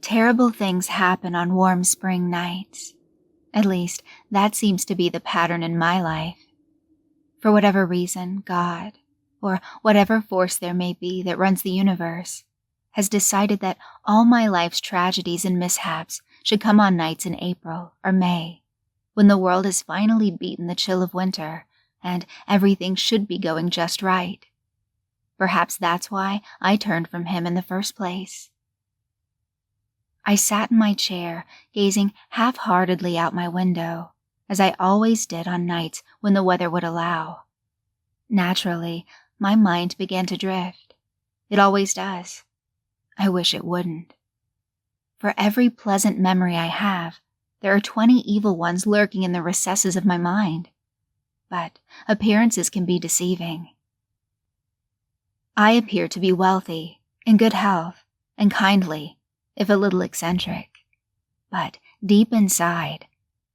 Terrible things happen on warm spring nights. At least, that seems to be the pattern in my life. For whatever reason, God, or whatever force there may be that runs the universe, has decided that all my life's tragedies and mishaps should come on nights in April or May, when the world has finally beaten the chill of winter and everything should be going just right. Perhaps that's why I turned from him in the first place. I sat in my chair, gazing half-heartedly out my window, as I always did on nights when the weather would allow. Naturally, my mind began to drift. It always does. I wish it wouldn't. For every pleasant memory I have, there are 20 evil ones lurking in the recesses of my mind. But appearances can be deceiving. I appear to be wealthy, in good health, and kindly, if a little eccentric. But deep inside,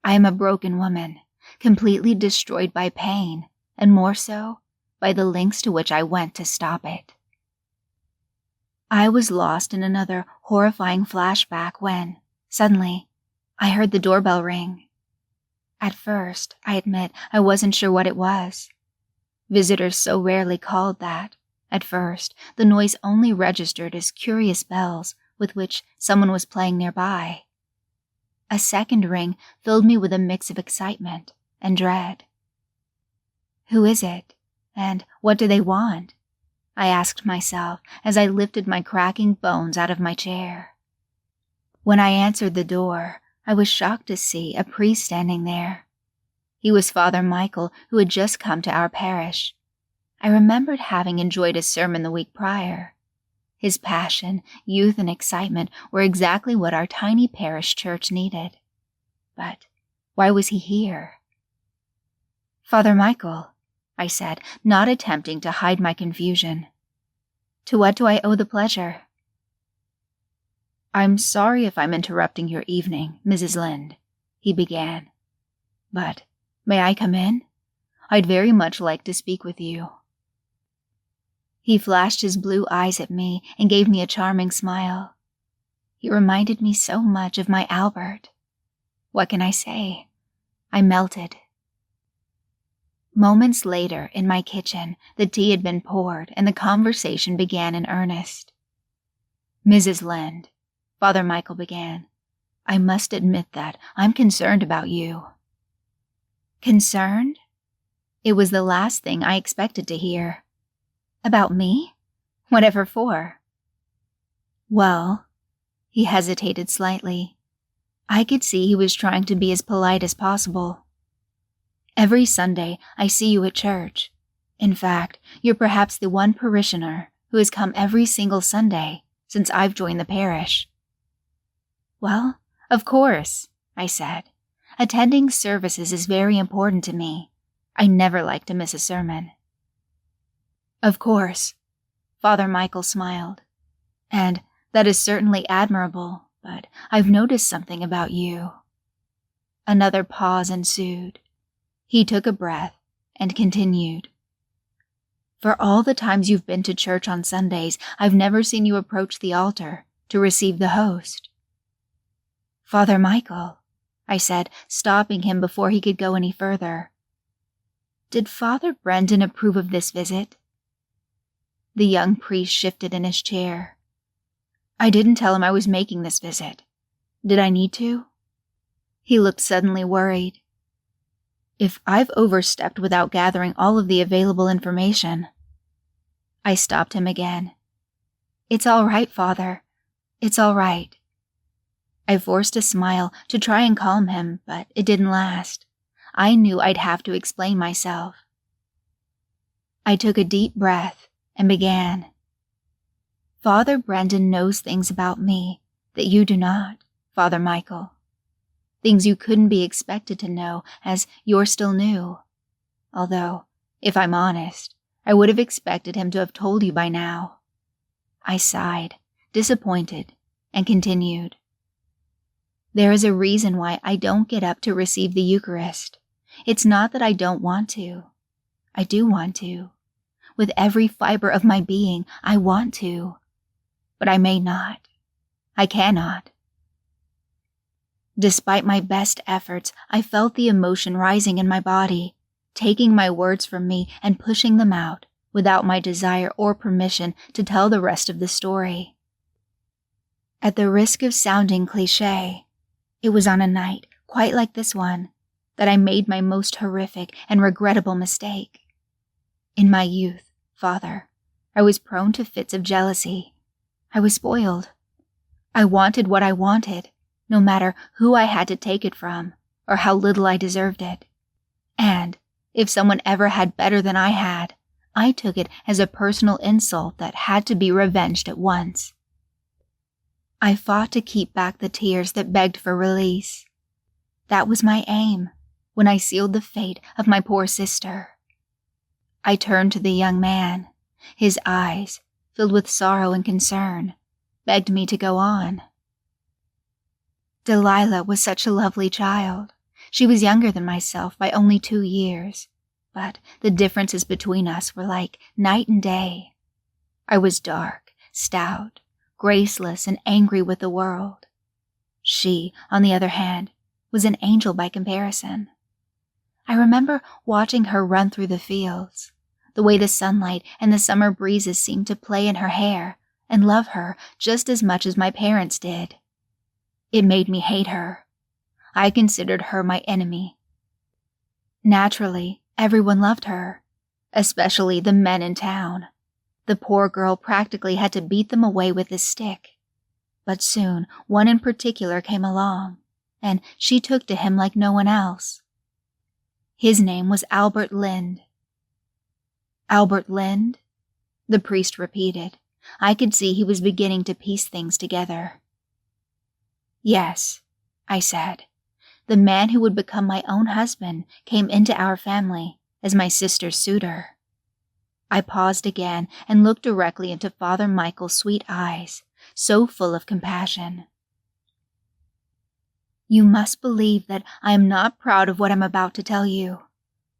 I am a broken woman, completely destroyed by pain, and more so, by the lengths to which I went to stop it. I was lost in another horrifying flashback when, suddenly, I heard the doorbell ring. At first, I admit I wasn't sure what it was. Visitors so rarely called that, at first, the noise only registered as curious bells with which someone was playing nearby. A second ring filled me with a mix of excitement and dread. Who is it, and what do they want? I asked myself as I lifted my cracking bones out of my chair. When I answered the door, I was shocked to see a priest standing there. He was Father Michael, who had just come to our parish. I remembered having enjoyed his sermon the week prior. His passion, youth, and excitement were exactly what our tiny parish church needed. But why was he here? "Father Michael," I said, not attempting to hide my confusion. "To what do I owe the pleasure?" "I'm sorry if I'm interrupting your evening, Mrs. Lynde," he began. "But may I come in? I'd very much like to speak with you." He flashed his blue eyes at me and gave me a charming smile. He reminded me so much of my Albert. What can I say? I melted. Moments later, in my kitchen, the tea had been poured and the conversation began in earnest. "Mrs. Lynde," Father Michael began, "I must admit that I'm concerned about you." Concerned? It was the last thing I expected to hear. About me? Whatever for? Well, he hesitated slightly. I could see he was trying to be as polite as possible. "Every Sunday, I see you at church. In fact, you're perhaps the one parishioner who has come every single Sunday since I've joined the parish." "Well, of course," I said. "Attending services is very important to me. I never like to miss a sermon." "Of course," Father Michael smiled. "And that is certainly admirable, but I've noticed something about you." Another pause ensued. He took a breath and continued. "For all the times you've been to church on Sundays, I've never seen you approach the altar to receive the host." "Father Michael," I said, stopping him before he could go any further. "Did Father Brendan approve of this visit?" The young priest shifted in his chair. "I didn't tell him I was making this visit. Did I need to?" He looked suddenly worried. "If I've overstepped without gathering all of the available information..." I stopped him again. "It's all right, Father. It's all right." I forced a smile to try and calm him, but it didn't last. I knew I'd have to explain myself. I took a deep breath and began. "Father Brendan knows things about me that you do not, Father Michael. Things you couldn't be expected to know as you're still new. Although, if I'm honest, I would have expected him to have told you by now." I sighed, disappointed, and continued. "There is a reason why I don't get up to receive the Eucharist. It's not that I don't want to. I do want to. With every fiber of my being, I want to. But I may not. I cannot. Despite my best efforts, I felt the emotion rising in my body, taking my words from me and pushing them out, without my desire or permission to tell the rest of the story. At the risk of sounding cliché, it was on a night, quite like this one, that I made my most horrific and regrettable mistake. In my youth, Father, I was prone to fits of jealousy. I was spoiled. I wanted what I wanted, no matter who I had to take it from, or how little I deserved it. And if someone ever had better than I had, I took it as a personal insult that had to be revenged at once. I fought to keep back the tears that begged for release. That was my aim when I sealed the fate of my poor sister. I turned to the young man. His eyes, filled with sorrow and concern, begged me to go on. Delilah was such a lovely child. She was younger than myself by only 2 years, but the differences between us were like night and day. I was dark, stout, graceless, and angry with the world. She, on the other hand, was an angel by comparison. I remember watching her run through the fields, the way the sunlight and the summer breezes seemed to play in her hair, and love her just as much as my parents did. It made me hate her. I considered her my enemy. Naturally, everyone loved her, especially the men in town. The poor girl practically had to beat them away with his stick. But soon, one in particular came along, and she took to him like no one else. His name was Albert Lind. Albert Lind? The priest repeated. I could see he was beginning to piece things together. Yes, I said. The man who would become my own husband came into our family as my sister's suitor. I paused again and looked directly into Father Michael's sweet eyes, so full of compassion. You must believe that I am not proud of what I'm about to tell you.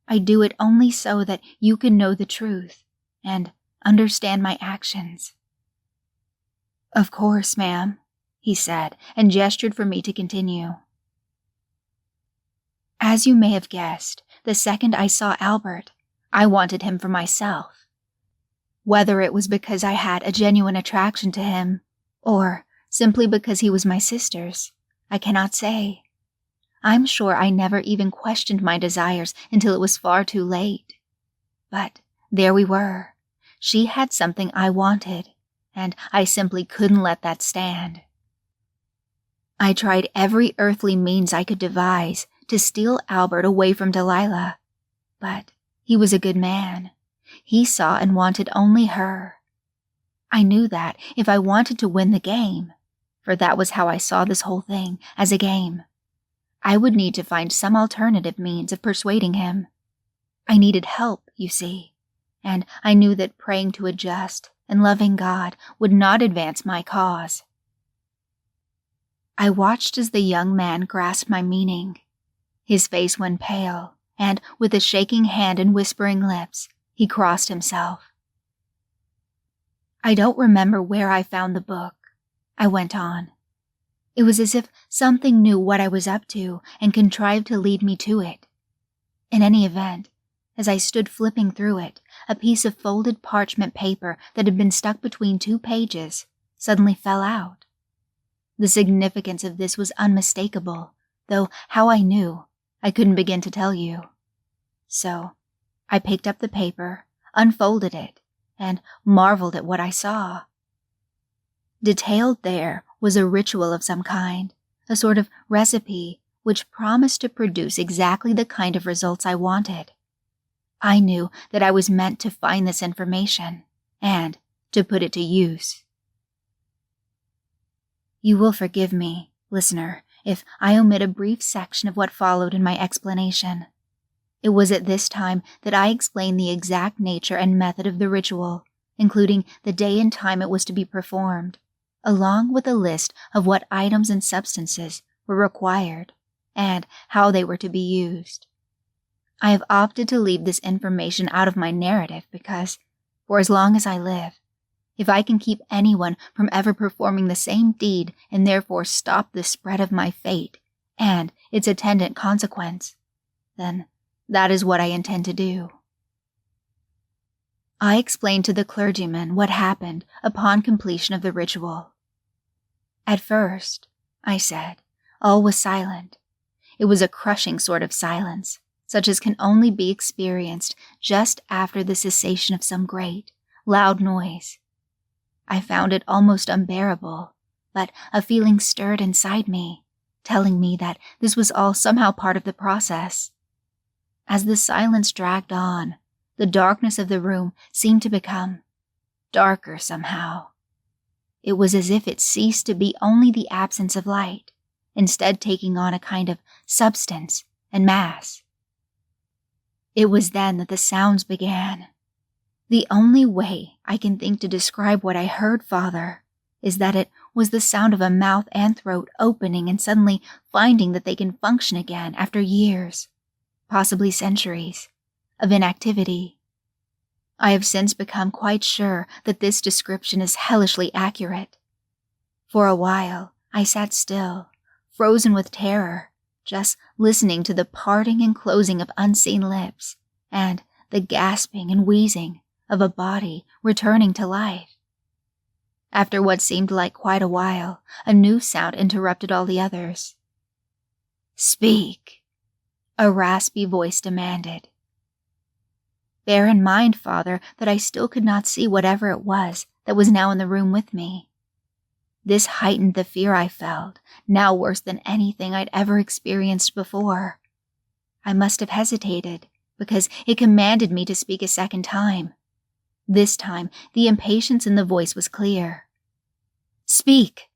I do it only so that you can know the truth and understand my actions. Of course, ma'am, he said, and gestured for me to continue. As you may have guessed, the second I saw Albert, I wanted him for myself. Whether it was because I had a genuine attraction to him, or simply because he was my sister's, I cannot say. I'm sure I never even questioned my desires until it was far too late. But there we were. She had something I wanted, and I simply couldn't let that stand. I tried every earthly means I could devise to steal Albert away from Delilah, but he was a good man. He saw and wanted only her. I knew that if I wanted to win the game, for that was how I saw this whole thing, as a game, I would need to find some alternative means of persuading him. I needed help, you see, and I knew that praying to a just and loving God would not advance my cause. I watched as the young man grasped my meaning. His face went pale, and with a shaking hand and whispering lips, he crossed himself. I don't remember where I found the book, I went on. It was as if something knew what I was up to and contrived to lead me to it. In any event, as I stood flipping through it, a piece of folded parchment paper that had been stuck between 2 pages suddenly fell out. The significance of this was unmistakable, though how I knew, I couldn't begin to tell you. So, I picked up the paper, unfolded it, and marveled at what I saw. Detailed there was a ritual of some kind, a sort of recipe which promised to produce exactly the kind of results I wanted. I knew that I was meant to find this information and to put it to use. You will forgive me, listener, if I omit a brief section of what followed in my explanation. It was at this time that I explained the exact nature and method of the ritual, including the day and time it was to be performed, along with a list of what items and substances were required and how they were to be used. I have opted to leave this information out of my narrative because, for as long as I live, if I can keep anyone from ever performing the same deed and therefore stop the spread of my fate, and its attendant consequence, then that is what I intend to do. I explained to the clergyman what happened upon completion of the ritual. At first, I said, all was silent. It was a crushing sort of silence, such as can only be experienced just after the cessation of some great, loud noise. I found it almost unbearable, but a feeling stirred inside me, telling me that this was all somehow part of the process. As the silence dragged on, the darkness of the room seemed to become darker somehow. It was as if it ceased to be only the absence of light, instead taking on a kind of substance and mass. It was then that the sounds began. The only way I can think to describe what I heard, Father, is that it was the sound of a mouth and throat opening and suddenly finding that they can function again after years, possibly centuries, of inactivity. I have since become quite sure that this description is hellishly accurate. For a while, I sat still, frozen with terror, just listening to the parting and closing of unseen lips and the gasping and wheezing of a body returning to life. After what seemed like quite a while, a new sound interrupted all the others. "Speak," a raspy voice demanded. Bear in mind, Father, that I still could not see whatever it was that was now in the room with me. This heightened the fear I felt, now worse than anything I'd ever experienced before. I must have hesitated, because it commanded me to speak a second time. This time, the impatience in the voice was clear. "Speak,"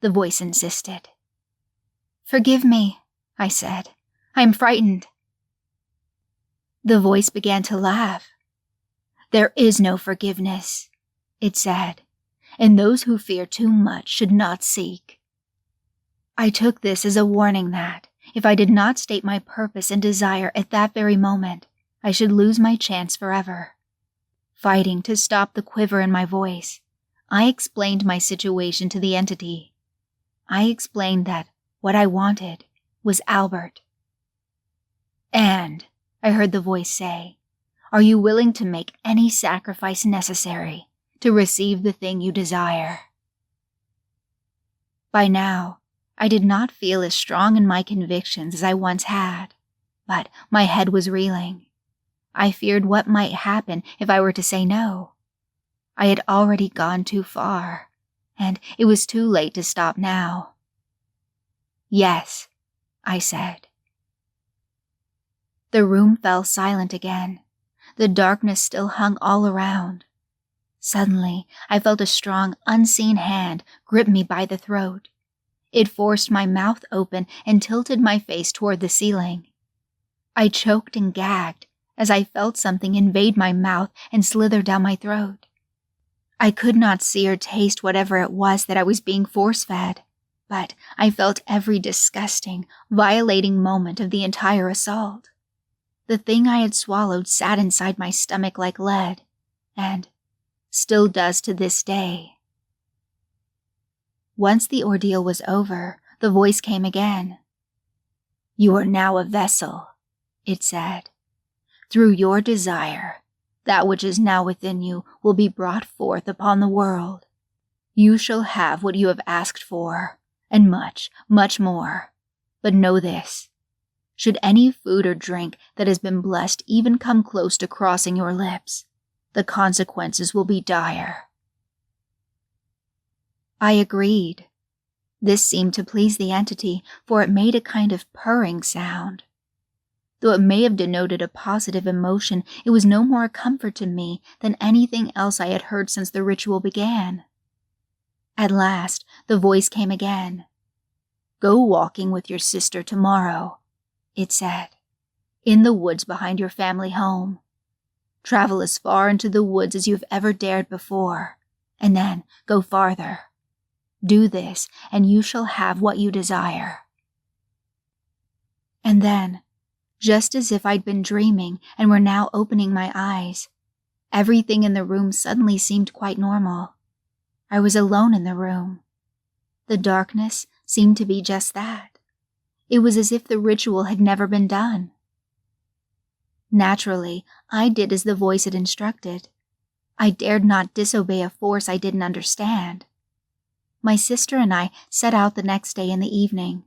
the voice insisted. "Forgive me," I said. "I am frightened." The voice began to laugh. "There is no forgiveness," it said, "and those who fear too much should not seek." I took this as a warning that, if I did not state my purpose and desire at that very moment, I should lose my chance forever. Fighting to stop the quiver in my voice, I explained my situation to the entity. I explained that what I wanted was Albert. "And," I heard the voice say, "are you willing to make any sacrifice necessary to receive the thing you desire?" By now, I did not feel as strong in my convictions as I once had, but my head was reeling. I feared what might happen if I were to say no. I had already gone too far, and it was too late to stop now. "Yes," I said. The room fell silent again. The darkness still hung all around. Suddenly, I felt a strong, unseen hand grip me by the throat. It forced my mouth open and tilted my face toward the ceiling. I choked and gagged as I felt something invade my mouth and slither down my throat. I could not see or taste whatever it was that I was being force-fed, but I felt every disgusting, violating moment of the entire assault. The thing I had swallowed sat inside my stomach like lead, and still does to this day. Once the ordeal was over, the voice came again. "You are now a vessel," it said. "Through your desire, that which is now within you will be brought forth upon the world. You shall have what you have asked for, and much, much more. But know this. Should any food or drink that has been blessed even come close to crossing your lips, the consequences will be dire." I agreed. This seemed to please the entity, for it made a kind of purring sound. Though it may have denoted a positive emotion, it was no more a comfort to me than anything else I had heard since the ritual began. At last, the voice came again. "Go walking with your sister tomorrow," it said, "in the woods behind your family home. Travel as far into the woods as you have ever dared before, and then go farther. Do this, and you shall have what you desire." And then, just as if I'd been dreaming and were now opening my eyes, everything in the room suddenly seemed quite normal. I was alone in the room. The darkness seemed to be just that. It was as if the ritual had never been done. Naturally, I did as the voice had instructed. I dared not disobey a force I didn't understand. My sister and I set out the next day in the evening.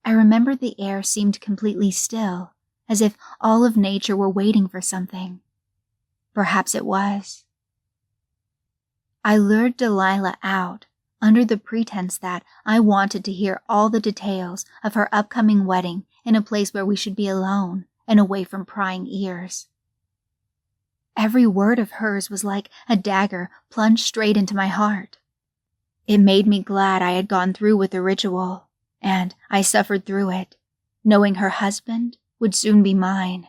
I remember the air seemed completely still, as if all of nature were waiting for something. Perhaps it was. I lured Delilah out under the pretense that I wanted to hear all the details of her upcoming wedding in a place where we should be alone and away from prying ears. Every word of hers was like a dagger plunged straight into my heart. It made me glad I had gone through with the ritual, and I suffered through it, knowing her husband would soon be mine.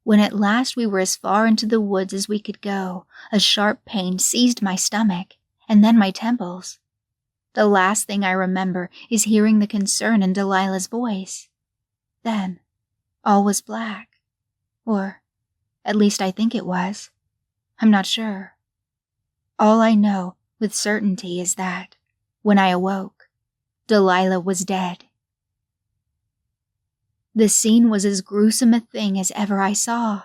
When at last we were as far into the woods as we could go, a sharp pain seized my stomach, and then my temples. The last thing I remember is hearing the concern in Delilah's voice. Then, all was black. Or, at least I think it was. I'm not sure. All I know with certainty is that, when I awoke, Delilah was dead. The scene was as gruesome a thing as ever I saw.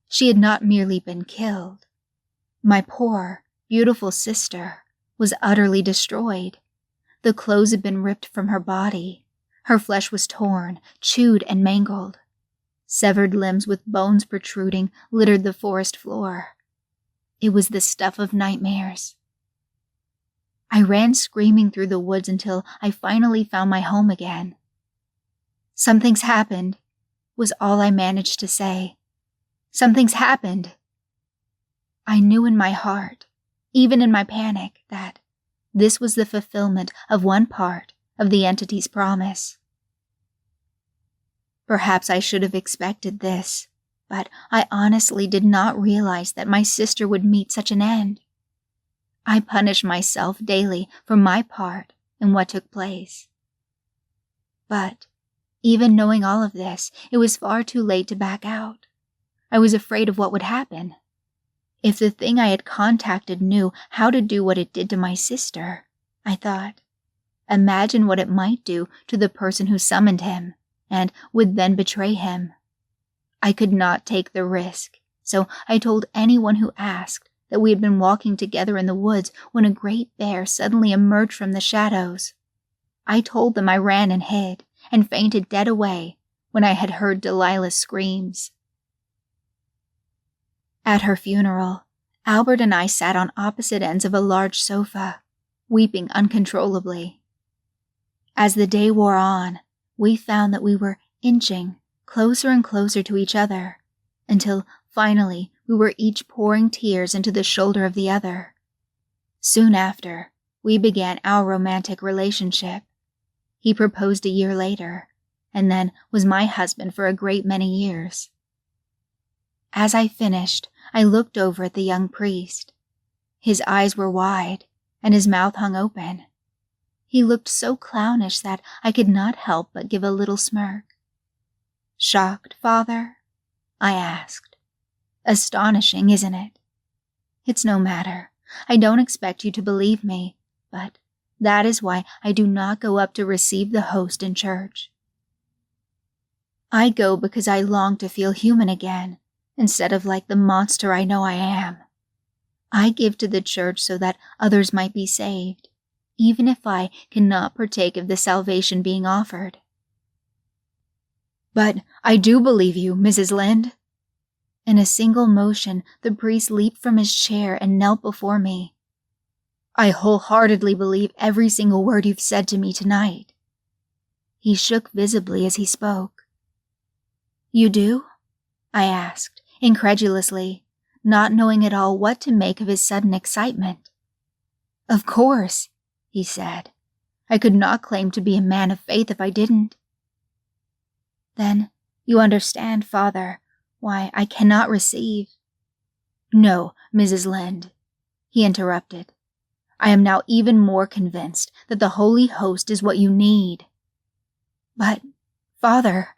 She had not merely been killed. My poor, beautiful sister was utterly destroyed. The clothes had been ripped from her body. Her flesh was torn, chewed, and mangled. Severed limbs with bones protruding littered the forest floor. It was the stuff of nightmares. I ran screaming through the woods until I finally found my home again. "Something's happened," was all I managed to say. "Something's happened." I knew in my heart, even in my panic, that this was the fulfillment of one part of the entity's promise. Perhaps I should have expected this, but I honestly did not realize that my sister would meet such an end. I punish myself daily for my part in what took place. But, even knowing all of this, it was far too late to back out. I was afraid of what would happen. If the thing I had contacted knew how to do what it did to my sister, I thought, imagine what it might do to the person who summoned him, and would then betray him. I could not take the risk, so I told anyone who asked that we had been walking together in the woods when a great bear suddenly emerged from the shadows. I told them I ran and hid, and fainted dead away when I had heard Delilah's screams. At her funeral, Albert and I sat on opposite ends of a large sofa, weeping uncontrollably. As the day wore on, we found that we were inching closer and closer to each other, until finally we were each pouring tears into the shoulder of the other. Soon after, we began our romantic relationship. He proposed a year later, and then was my husband for a great many years. As I finished, I looked over at the young priest. His eyes were wide, and his mouth hung open. He looked so clownish that I could not help but give a little smirk. "Shocked, Father?" I asked. "Astonishing, isn't it? It's no matter. I don't expect you to believe me, but that is why I do not go up to receive the host in church. I go because I long to feel human again, instead of like the monster I know I am. I give to the church so that others might be saved, even if I cannot partake of the salvation being offered." "But I do believe you, Mrs. Lynde." In a single motion, the priest leaped from his chair and knelt before me. "I wholeheartedly believe every single word you've said to me tonight." He shook visibly as he spoke. "You do?" I asked, incredulously, not knowing at all what to make of his sudden excitement. "Of course," he said. "I could not claim to be a man of faith if I didn't." "Then you understand, Father, why I cannot receive—" "No, Mrs. Lynde," he interrupted. "I am now even more convinced that the Holy Host is what you need." "But, Father—"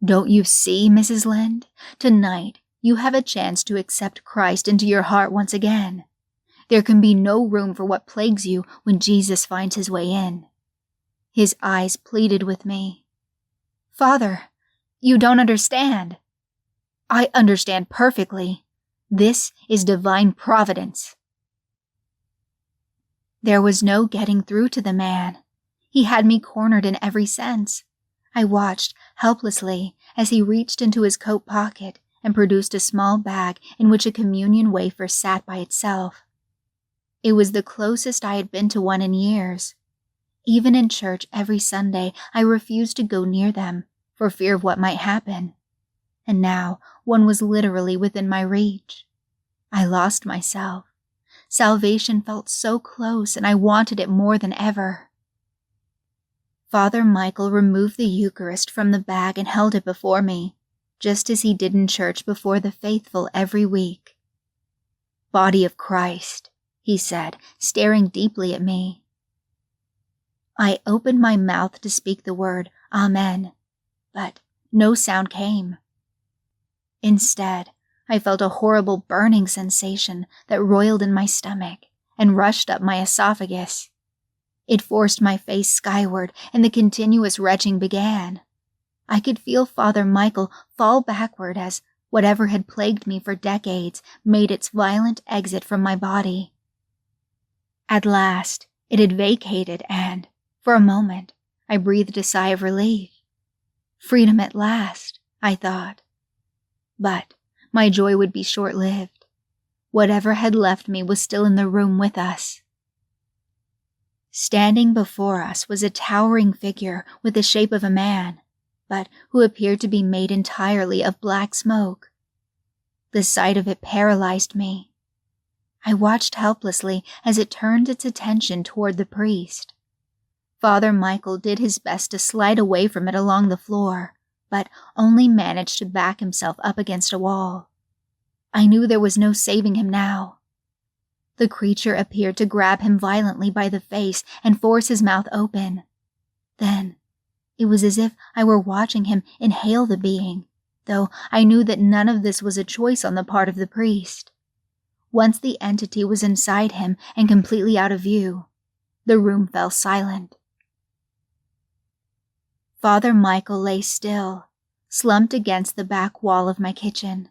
"Don't you see, Mrs. Lynde? Tonight you have a chance to accept Christ into your heart once again. There can be no room for what plagues you when Jesus finds his way in. His eyes pleaded with me. "Father, you don't understand." "I understand perfectly. This is divine providence." There was no getting through to the man. He had me cornered in every sense. I watched helplessly as he reached into his coat pocket and produced a small bag in which a communion wafer sat by itself. It was the closest I had been to one in years. Even in church every Sunday, I refused to go near them for fear of what might happen. And now one was literally within my reach. I lost myself. Salvation felt so close, and I wanted it more than ever. Father Michael removed the Eucharist from the bag and held it before me, just as he did in church before the faithful every week. "Body of Christ," he said, staring deeply at me. I opened my mouth to speak the word Amen, but no sound came. Instead, I felt a horrible burning sensation that roiled in my stomach and rushed up my esophagus. It forced my face skyward, and the continuous retching began. I could feel Father Michael fall backward as whatever had plagued me for decades made its violent exit from my body. At last, it had vacated, and, for a moment, I breathed a sigh of relief. Freedom at last, I thought. But my joy would be short-lived. Whatever had left me was still in the room with us. Standing before us was a towering figure with the shape of a man, but who appeared to be made entirely of black smoke. The sight of it paralyzed me. I watched helplessly as it turned its attention toward the priest. Father Michael did his best to slide away from it along the floor, but only managed to back himself up against a wall. I knew there was no saving him now. The creature appeared to grab him violently by the face and force his mouth open. Then, it was as if I were watching him inhale the being, though I knew that none of this was a choice on the part of the priest. Once the entity was inside him and completely out of view, the room fell silent. Father Michael lay still, slumped against the back wall of my kitchen.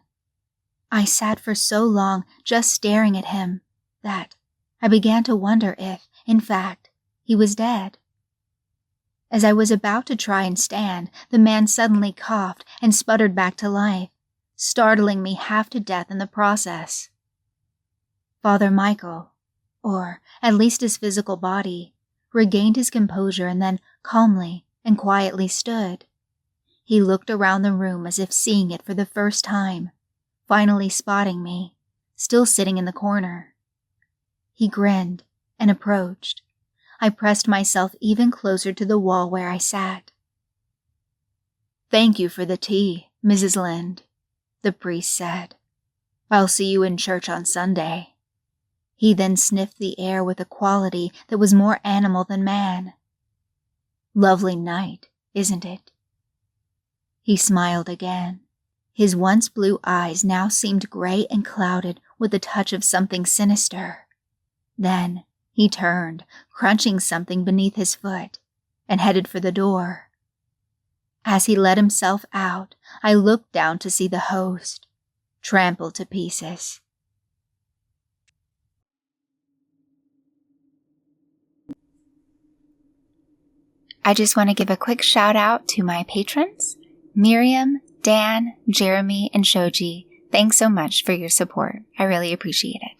I sat for so long just staring at him that I began to wonder if, in fact, he was dead. As I was about to try and stand, the man suddenly coughed and sputtered back to life, startling me half to death in the process. Father Michael, or at least his physical body, regained his composure and then calmly and quietly stood. He looked around the room as if seeing it for the first time, finally spotting me, still sitting in the corner. He grinned and approached. I pressed myself even closer to the wall where I sat. "Thank you for the tea, Mrs. Lind," the priest said. "I'll see you in church on Sunday." He then sniffed the air with a quality that was more animal than man. "Lovely night, isn't it?" He smiled again. His once blue eyes now seemed gray and clouded with a touch of something sinister. Then he turned, crunching something beneath his foot, and headed for the door. As he let himself out, I looked down to see the host, trampled to pieces. I just want to give a quick shout out to my patrons, Miriam, Dan, Jeremy, and Shoji. Thanks so much for your support. I really appreciate it.